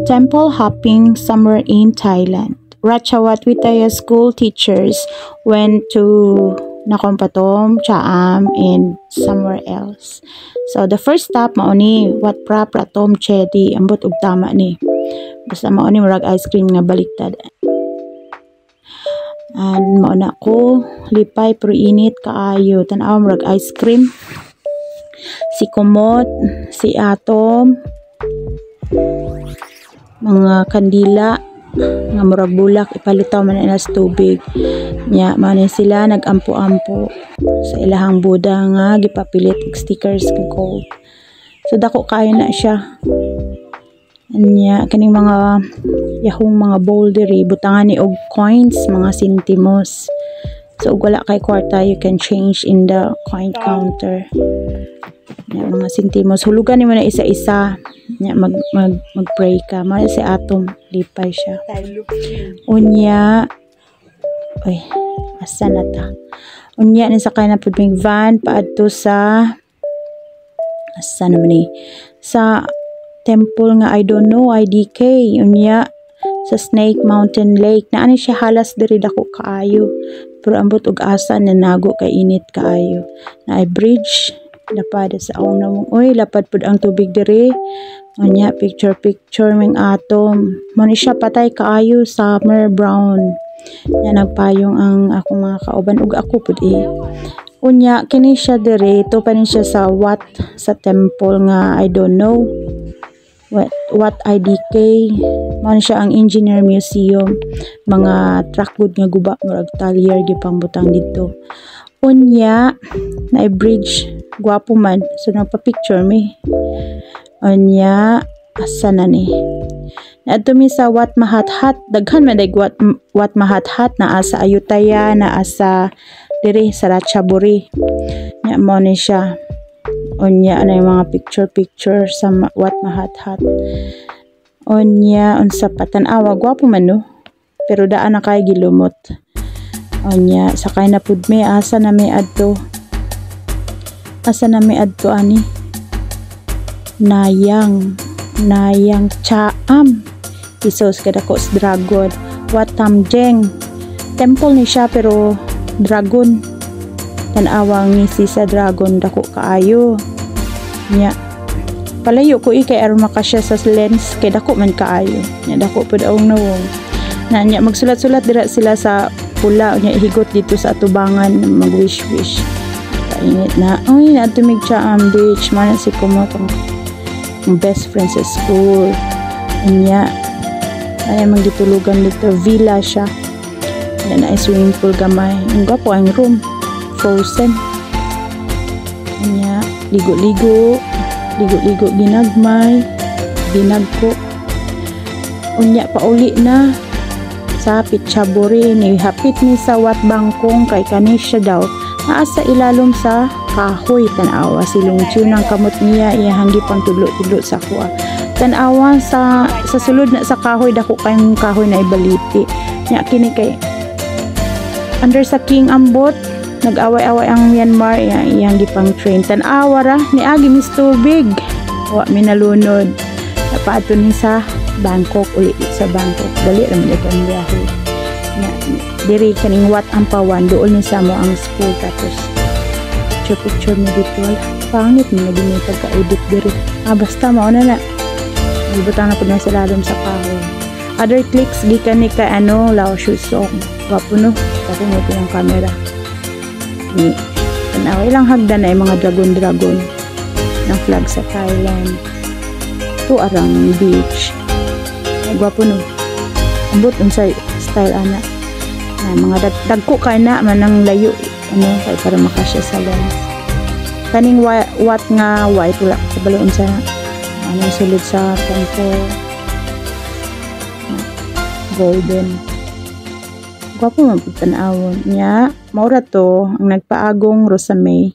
Temple hopping somewhere in Thailand. Ratchawat Vitaya school teachers went to Nakhon Pathom, Chaam, and somewhere else. So the first stop mao ni Wat Phra Prathom Chedi, ambot ug tama ni. Basta mao ni murag ice cream nga baliktad. And mao na ko lipay pero init kaayo, tan-aw murag ice cream. Si Kumot, si Atom, mga kandila nga murag bulak ipalutaw man na sa tubig nya man sila nagampo-ampo sa ilahang Buddha nga gipapilit og stickers kag gold. So dako kayo na siya nya kaning mga yahong mga bouldery butangan ni og coins mga sentimos. So wala kay kwarta, you can change in the coin counter. Nya mga sentimos hulugan nimo na isa-isa nya mag-pray ka. Mao si Atom lipay siya. Unya ay asa na ta. Unya ni sakay na pud ming van paadto sa asa naman ni sa temple nga I don't know IDK. Unya sa Snake Mountain Lake na ani siya halas diri dako kaayo pero ambot og asa na nago kay init kaayo. Na ay bridge lapad sa aong namong oy lapad pud ang tubig diri. Unya picture ming Atom mo ni siya patay kaayo summer brown nya nagpayong ang akong mga kauban ug ako pud unya kini siya diri to pa ni siya sa Wat sa temple nga I don't know what IDK man siya ang engineer museum mga truck good nga guba murag talyer gipang butang dito. Unya na bridge gwapo man so nagpa-picture mi. Unya asa na ni adto mi sa Wat Mahathat daghan man day Wat Mahathat na asa Ayutthaya na asa diri sa Ratchaburi nya mo ni siya. Unya anay mga picture sa Wat Mahathat. Unya unsa pa tan-awa gwapo man no pero daan na kay gilumot. Unya sakay na pud mi asa na mi adto ani Nayang Chaam Isos kadako sa dragon. Wat Tamjeng temple ni siya pero dragon tan-awang ngisi sa dragon dako kaayo nya palayo ko kay aron makasya sa lens kay dako man kaayo nya dako pud ang nawong na nya magsulat-sulat dira sila sa pula nya higot dito sa atubangan mag wish kainit na oy na tumig Chaam beach man si Kumot ang best friend sa school nya ay magitulugan dito villa siya na swimming pool gamay ang gapo ang room frozen nya ligo ginagmay ginagko unya pauli na sa Pichaburi ni hapit ni sa Wat Bangkong kay kani siya daw naa sa ilalom sa kahoy tan-awa silong ng kamot niya iyang gipang tudlo sa kuha tan-awa sa sulod na sa kahoy dako kayong kahoy na ibaliti nya kini kay under sa King Ambot nag-away-away ang Myanmar iyang gipang train tan-awa ra ni agi mis tubig wa minalunod napaadto ni sa Bangkok uli sa Bangkok dali ra man itong biyahe nya diri kaning Wat Ampawan dool ni sa mo ang school tapos picture mo dito pangit mo na din pagka-edit diri basta mao na ibutang na po na sa lalom sa kahoy. Other clicks gikan ni kay Lao Shusong wapo no kasi mo yung camera ni tanaw ilang hagdan na mga dragon ng flag sa Thailand to arang beach gwapo no ambot unsay style ana mga dagko kay na man ang layo kay para makasya sa lens kaning wat nga white wala sa balon sa sulod sa temple golden gwapo man pud tan-awon nya maura to ang nagpaagong Rosamay